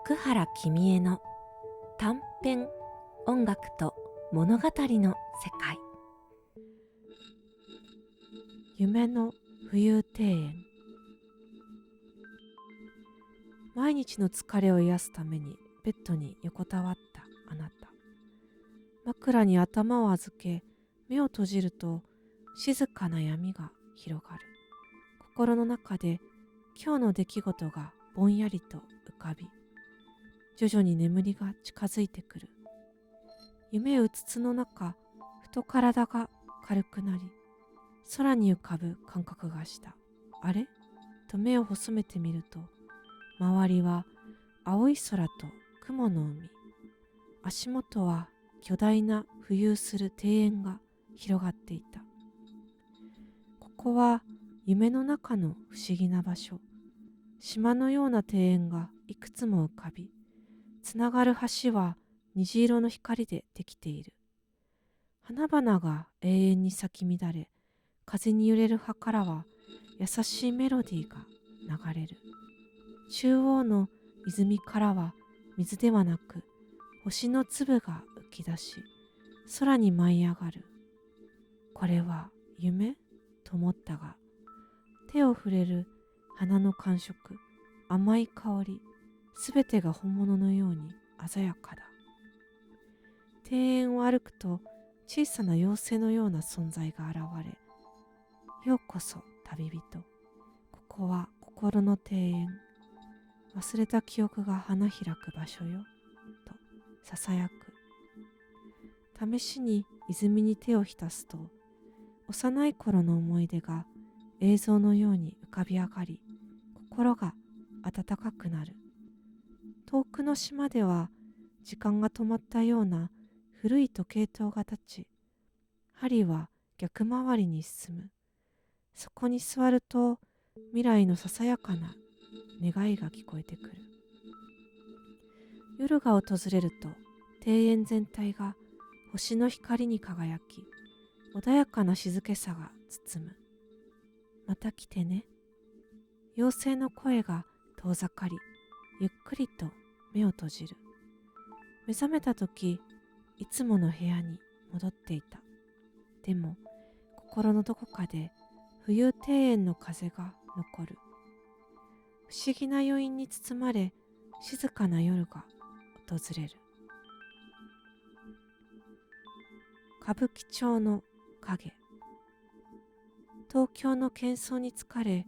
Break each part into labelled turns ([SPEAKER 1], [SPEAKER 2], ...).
[SPEAKER 1] 福原君への短編音楽と物語の世界。夢の浮遊庭園。毎日の疲れを癒すためにベッドに横たわったあなた。枕に頭を預け目を閉じると静かな闇が広がる。心の中で今日の出来事がぼんやりと浮かび、徐々に眠りが近づいてくる。夢うつつの中、ふと体が軽くなり、空に浮かぶ感覚がした。あれと目を細めてみると、周りは青い空と雲の海。足元は巨大な浮遊する庭園が広がっていた。ここは夢の中の不思議な場所。島のような庭園がいくつも浮かび、つながる橋は虹色の光でできている。花々が永遠に咲き乱れ、風に揺れる葉からは優しいメロディーが流れる。中央の泉からは水ではなく星の粒が浮き出し、空に舞い上がる。これは夢と思ったが、手を触れる花の感触、甘い香り、すべてが本物のように鮮やかだ。庭園を歩くと小さな妖精のような存在が現れ、ようこそ旅人。ここは心の庭園。忘れた記憶が花開く場所よ。とささやく。試しに泉に手を浸すと、幼い頃の思い出が映像のように浮かび上がり、心が温かくなる。遠くの島では時間が止まったような古い時計塔が立ち、針は逆回りに進む。そこに座ると未来のささやかな願いが聞こえてくる。夜が訪れると庭園全体が星の光に輝き、穏やかな静けさが包む。また来てね。妖精の声が遠ざかり、ゆっくりと目を閉じる。目覚めた時、いつもの部屋に戻っていた。でも心のどこかで浮遊庭園の風が残る。不思議な余韻に包まれ、静かな夜が訪れる。歌舞伎町の影。東京の喧騒に疲れ、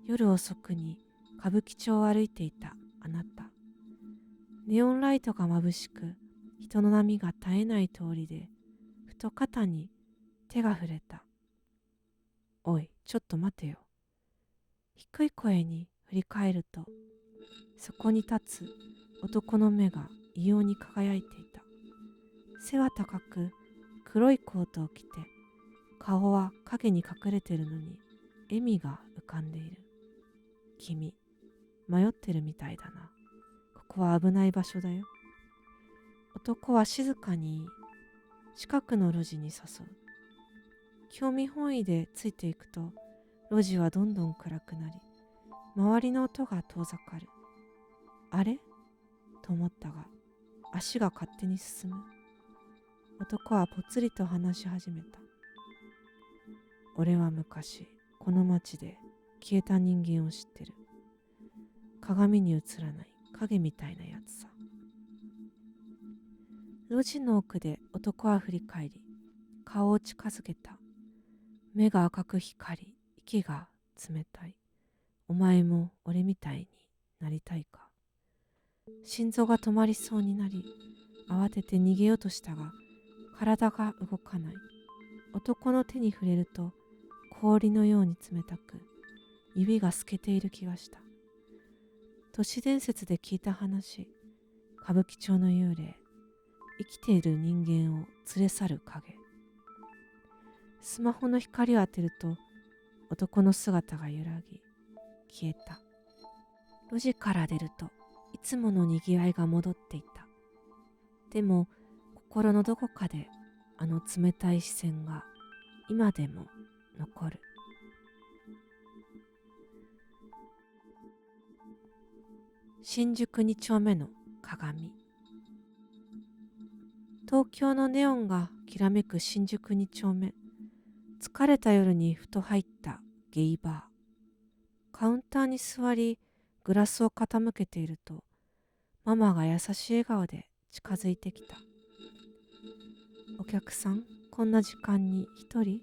[SPEAKER 1] 夜遅くに歌舞伎町を歩いていたあなた。ネオンライトが眩しく、人の波が絶えない通りで、ふと肩に手が触れた。おい、ちょっと待てよ。低い声に振り返ると、そこに立つ男の目が異様に輝いていた。背は高く、黒いコートを着て、顔は影に隠れてるのに笑みが浮かんでいる。君、迷ってるみたいだな。ここは危ない場所だよ。男は静かに近くの路地に誘う。興味本位でついていくと、路地はどんどん暗くなり、周りの音が遠ざかる。あれと思ったが、足が勝手に進む。男はぽつりと話し始めた。俺は昔、この町で消えた人間を知ってる。鏡に映らない影みたいなやつさ。路地の奥で男は振り返り、顔を近づけた。目が赤く光り、息が冷たい。お前も俺みたいになりたいか。心臓が止まりそうになり、慌てて逃げようとしたが、体が動かない。男の手に触れると、氷のように冷たく、指が透けている気がした。都市伝説で聞いた話、歌舞伎町の幽霊、生きている人間を連れ去る影。スマホの光を当てると、男の姿が揺らぎ、消えた。路地から出ると、いつものにぎわいが戻っていた。でも、心のどこかで、あの冷たい視線が、今でも残る。新宿2丁目の鏡。東京のネオンがきらめく新宿2丁目。疲れた夜にふと入ったゲイバー。カウンターに座りグラスを傾けていると、ママが優しい笑顔で近づいてきた。お客さん、こんな時間に一人？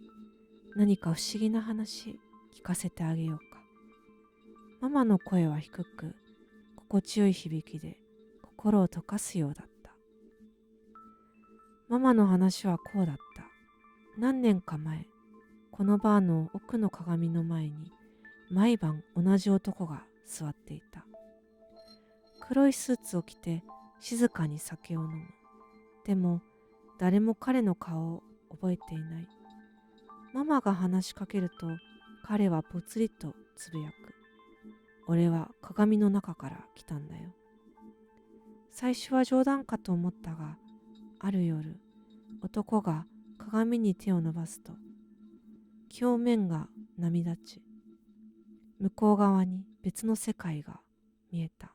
[SPEAKER 1] 何か不思議な話聞かせてあげようか。ママの声は低く、心地よい響きで心を溶かすようだった。ママの話はこうだった。何年か前、このバーの奥の鏡の前に毎晩同じ男が座っていた。黒いスーツを着て静かに酒を飲む。でも誰も彼の顔を覚えていない。ママが話しかけると彼はぽつりとつぶやく。俺は鏡の中から来たんだよ。最初は冗談かと思ったが、ある夜、男が鏡に手を伸ばすと、表面が波立ち、向こう側に別の世界が見えた。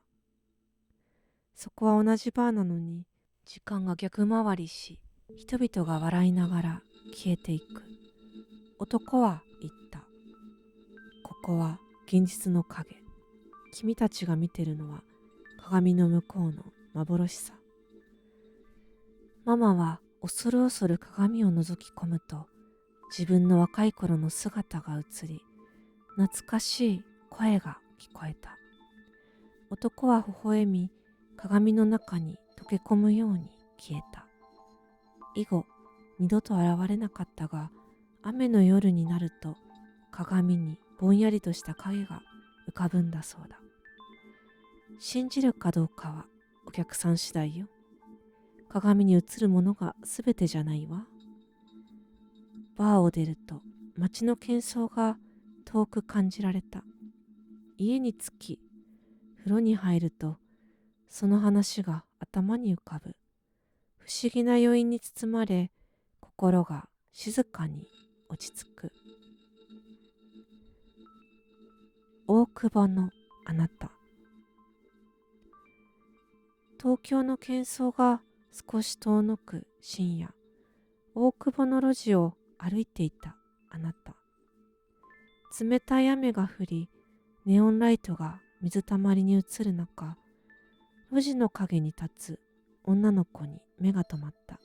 [SPEAKER 1] そこは同じバーなのに、時間が逆回りし、人々が笑いながら消えていく。男は言った。ここは現実の影。君たちが見てるのは鏡の向こうの幻さ。ママは恐る恐る鏡を覗き込むと、自分の若い頃の姿が映り、懐かしい声が聞こえた。男は微笑み、鏡の中に溶け込むように消えた。以後、二度と現れなかったが、雨の夜になると、鏡にぼんやりとした影が浮かぶんだそうだ。信じるかどうかはお客さん次第よ。鏡に映るものがすべてじゃないわ。バーを出ると街の喧騒が遠く感じられた。家に着き、風呂に入るとその話が頭に浮かぶ。不思議な余韻に包まれ、心が静かに落ち着く。大久保のあなた。東京の喧騒が少し遠のく深夜、大久保の路地を歩いていたあなた。冷たい雨が降り、ネオンライトが水たまりに映る中、路地の影に立つ女の子に目が止まった。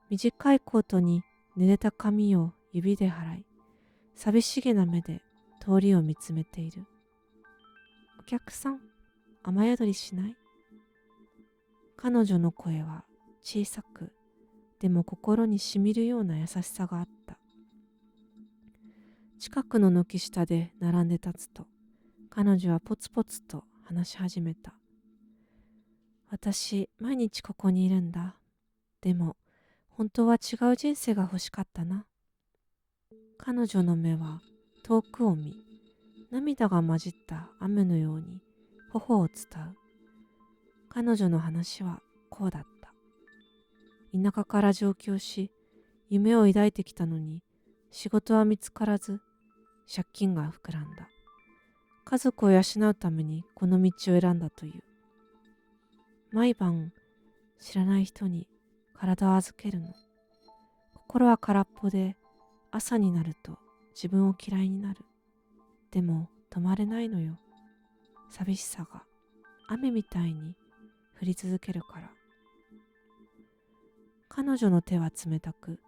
[SPEAKER 1] 短いコートに濡れた髪を指で払い、寂しげな目で通りを見つめている。お客さん、雨宿りしない？彼女の声は小さく、でも心にしみるような優しさがあった。近くの軒下で並んで立つと、彼女はポツポツと話し始めた。私、毎日ここにいるんだ。でも、本当は違う人生が欲しかったな。彼女の目は遠くを見、涙が混じった雨のように頬を伝う。彼女の話はこうだった。田舎から上京し、夢を抱いてきたのに、仕事は見つからず、借金が膨らんだ。家族を養うためにこの道を選んだという。毎晩、知らない人に体を預けるの。心は空っぽで、朝になると自分を嫌いになる。でも止まれないのよ。寂しさが雨みたいに降り続けるから。彼女の手は冷たく、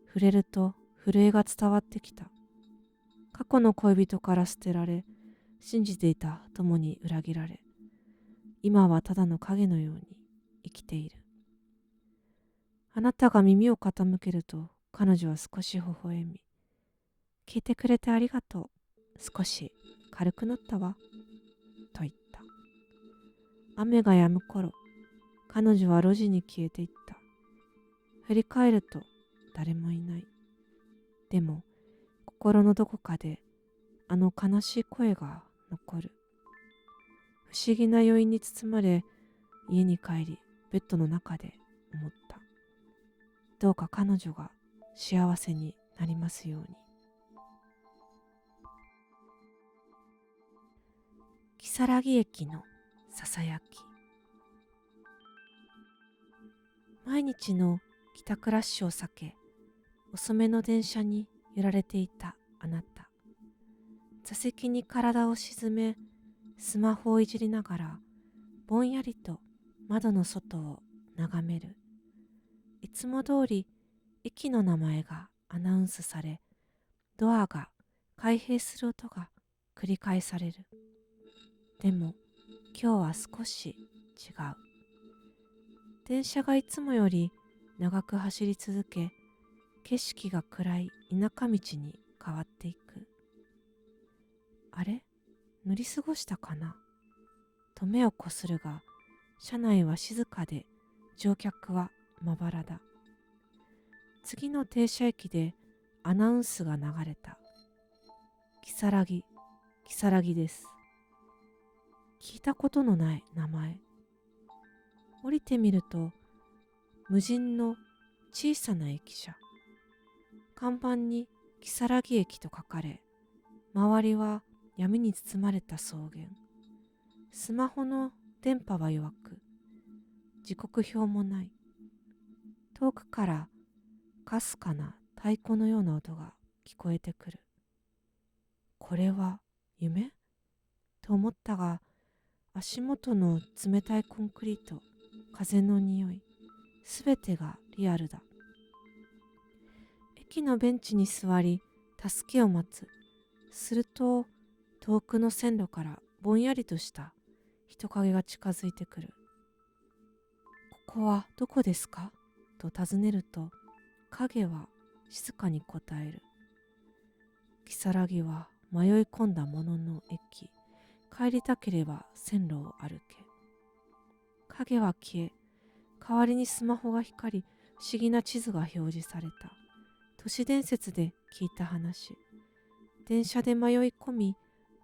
[SPEAKER 1] 触れると震えが伝わってきた。過去の恋人から捨てられ、信じていた友に裏切られ、今はただの影のように生きている。あなたが耳を傾けると彼女は少し微笑み、聞いてくれてありがとう。少し軽くなったわ。と言った。雨が止む頃、彼女は路地に消えていった。振り返ると誰もいない。でも心のどこかであの悲しい声が残る。不思議な余韻に包まれ、家に帰りベッドの中で思った。どうか彼女が幸せになりますように。如月駅のささやき。毎日の帰宅ラッシュを避け、遅めの電車に揺られていたあなた。座席に体を沈め、スマホをいじりながら、ぼんやりと窓の外を眺める。いつも通り駅の名前がアナウンスされ、ドアが開閉する音が繰り返される。でも今日は少し違う。電車がいつもより長く走り続け、景色が暗い田舎道に変わっていく。あれ、乗り過ごしたかなと目をこするが、車内は静かで乗客はまばらだ。次の停車駅でアナウンスが流れた。如月、如月です。聞いたことのない名前。降りてみると、無人の小さな駅舎。看板に如月駅と書かれ、周りは闇に包まれた草原。スマホの電波は弱く、時刻表もない。遠くからかすかな太鼓のような音が聞こえてくる。これは夢と思ったが、足元の冷たいコンクリート、風の匂い、すべてがリアルだ。駅のベンチに座り、助けを待つ。すると、遠くの線路からぼんやりとした人影が近づいてくる。ここはどこですかと尋ねると、影は静かに答える。如月は迷い込んだものの駅。帰りたければ線路を歩け。影は消え、代わりにスマホが光り、不思議な地図が表示された。都市伝説で聞いた話。電車で迷い込み、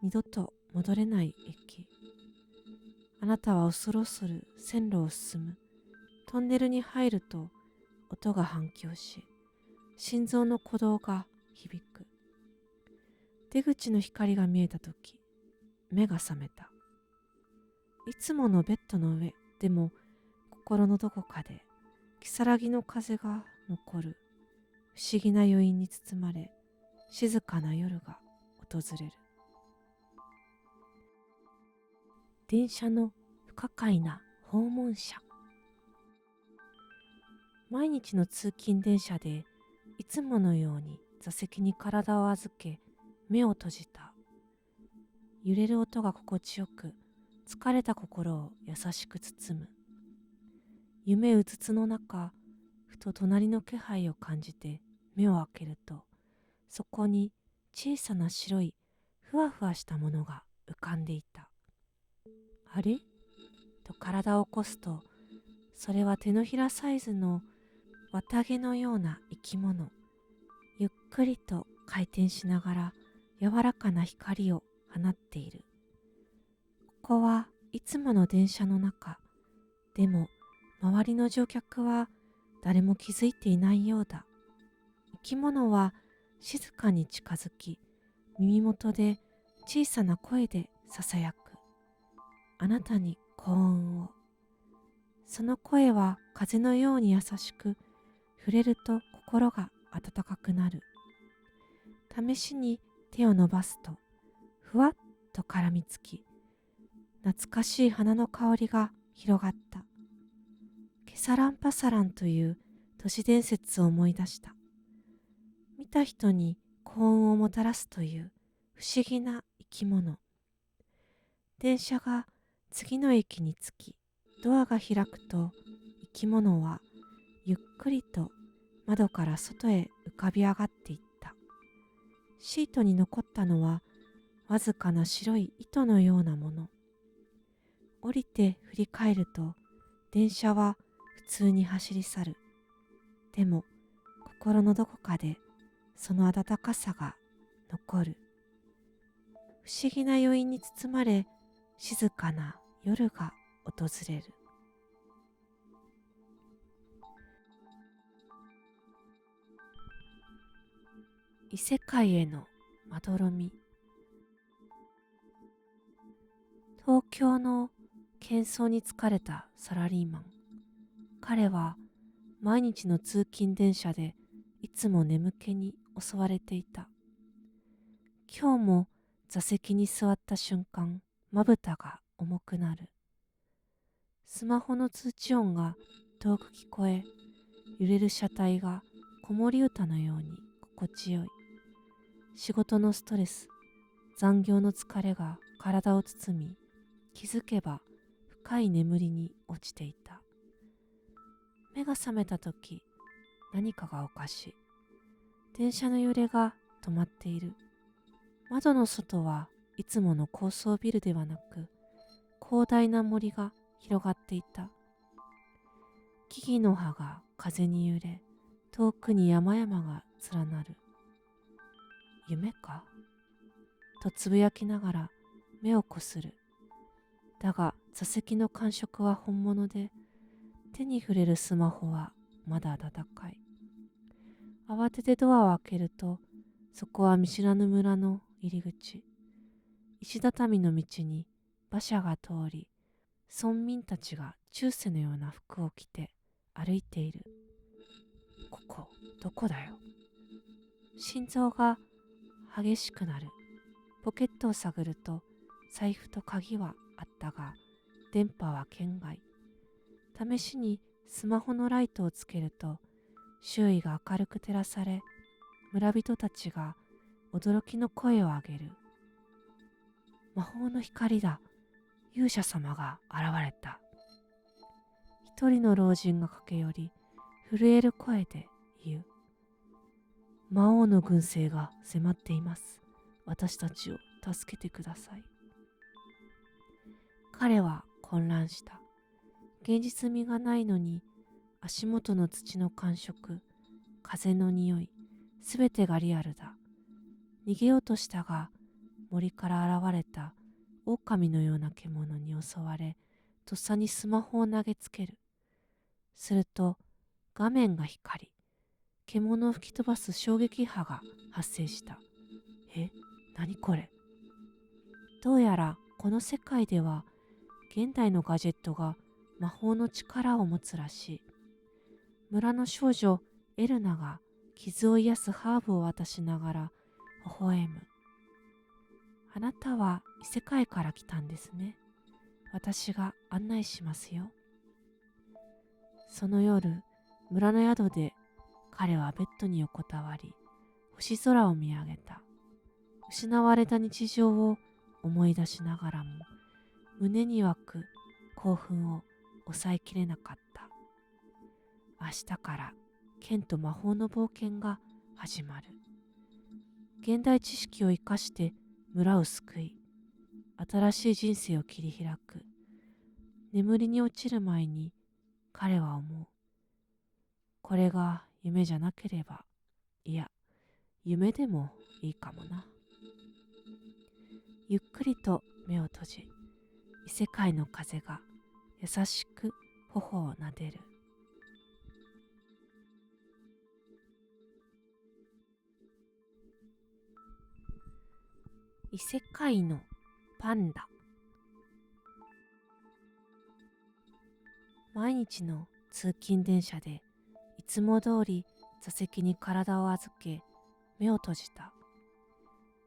[SPEAKER 1] 二度と戻れない駅。あなたは恐る恐る線路を進む。トンネルに入ると音が反響し、心臓の鼓動が響く。出口の光が見えたとき、目が覚めた。いつものベッドの上でも、心のどこかで如月の風が残る。不思議な余韻に包まれ、静かな夜が訪れる。電車の不可解な訪問者。毎日の通勤電車で、いつものように座席に体を預け、目を閉じた。揺れる音が心地よく、疲れた心を優しく包む。夢うつつの中、ふと隣の気配を感じて目を開けると、そこに小さな白いふわふわしたものが浮かんでいた。あれと体を起こすと、それは手のひらサイズの綿毛のような生き物。ゆっくりと回転しながら柔らかな光を放っている。ここはいつもの電車の中。でも周りの乗客は誰も気づいていないようだ。生き物は静かに近づき、耳元で小さな声でささやく。あなたに幸運を。その声は風のように優しく、触れると心が温かくなる。試しに手を伸ばすと、ふわっと絡みつき、懐かしい花の香りが広がった。ケサランパサランという都市伝説を思い出した。見た人に幸運をもたらすという不思議な生き物。電車が次の駅に着き、ドアが開くと生き物はゆっくりと窓から外へ浮かび上がっていった。シートに残ったのはわずかな白い糸のようなもの。降りて振り返ると、電車は普通に走り去る。でも心のどこかでその温かさが残る。不思議な余韻に包まれ、静かな夜が訪れる。異世界へのまどろみ。東京の喧騒に疲れたサラリーマン。彼は毎日の通勤電車でいつも眠気に襲われていた。今日も座席に座った瞬間、まぶたが重くなる。スマホの通知音が遠く聞こえ、揺れる車体が子守歌のように心地よい。仕事のストレス、残業の疲れが体を包み、気づけば深い眠りに落ちていた。目が覚めたとき、何かがおかしい。電車の揺れが止まっている。窓の外はいつもの高層ビルではなく、広大な森が広がっていた。木々の葉が風に揺れ、遠くに山々が連なる。夢かとつぶやきながら目をこする。だが座席の感触は本物で、手に触れるスマホはまだ温かい。慌ててドアを開けると、そこは見知らぬ村の入り口。石畳の道に馬車が通り、村民たちが中世のような服を着て歩いている。ここ、どこだよ。心臓が激しくなる。ポケットを探ると、財布と鍵はあったが、電波は圏外。試しにスマホのライトをつけると、周囲が明るく照らされ、村人たちが驚きの声を上げる。魔法の光だ。勇者様が現れた。一人の老人が駆け寄り、震える声で言う。魔王の軍勢が迫っています。私たちを助けてください。彼は混乱した。現実味がないのに、足元の土の感触、風の匂い、すべてがリアルだ。逃げようとしたが、森から現れた狼のような獣に襲われ、とっさにスマホを投げつける。すると、画面が光り、獣を吹き飛ばす衝撃波が発生した。何これ。どうやらこの世界では、現代のガジェットが魔法の力を持つらしい。村の少女エルナが傷を癒すハーブを渡しながら微笑む。あなたは異世界から来たんですね。私が案内しますよ。その夜、村の宿で彼はベッドに横たわり、星空を見上げた。失われた日常を思い出しながらも、胸に湧く興奮を抑えきれなかった。明日から剣と魔法の冒険が始まる。現代知識を生かして村を救い、新しい人生を切り開く。眠りに落ちる前に彼は思う。これが夢じゃなければ、いや、夢でもいいかもな。ゆっくりと目を閉じ、異世界の風が優しく頬を撫でる。異世界のパンダ。毎日の通勤電車でいつも通り座席に体を預け目を閉じた。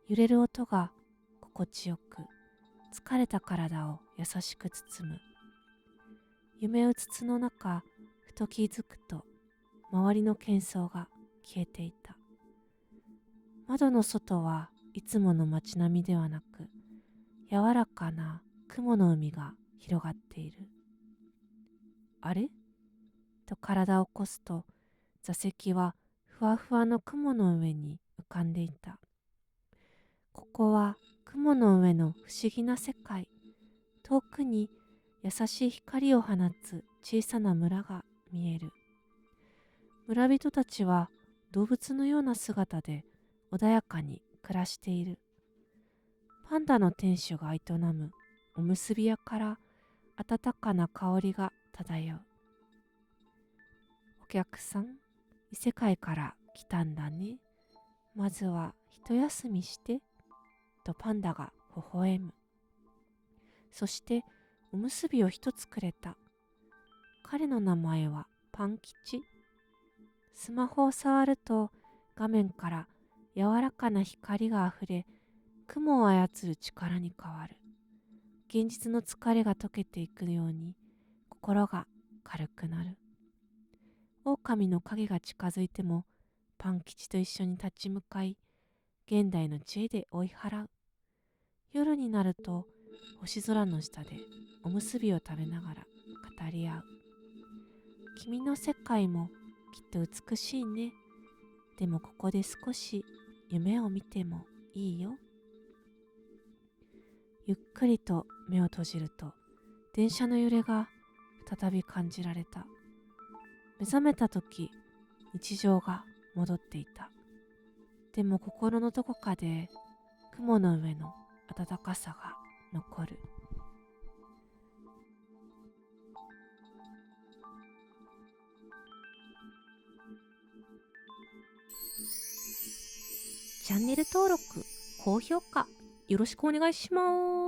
[SPEAKER 1] 揺れる音が心地よく、疲れた体を優しく包む。夢うつつの中、ふと気づくと周りの喧騒が消えていた。窓の外はいつもの街並みではなく、柔らかな雲の海が広がっている。あれと体を起こすと、座席はふわふわの雲の上に浮かんでいた。ここは雲の上の不思議な世界。遠くに優しい光を放つ小さな村が見える。村人たちは動物のような姿で穏やかに暮らしている。パンダの店主が営むおむすび屋から温かな香りが漂う。お客さん、異世界から来たんだね。まずは一休みして、とパンダが微笑む。そしておむすびを一つくれた。彼の名前はパン吉。スマホを触ると画面から柔らかな光があふれ、雲を操る力に変わる。現実の疲れが溶けていくように心が軽くなる。狼の影が近づいてもパン吉と一緒に立ち向かい、現代の知恵で追い払う。夜になると星空の下でおむすびを食べながら語り合う。君の世界もきっと美しいね。でもここで少し夢を見てもいいよ。ゆっくりと目を閉じると電車の揺れが再び感じられた。目覚めた時、日常が戻っていた。でも心のどこかで雲の上の暖かさが残る。チャンネル登録、高評価よろしくお願いします。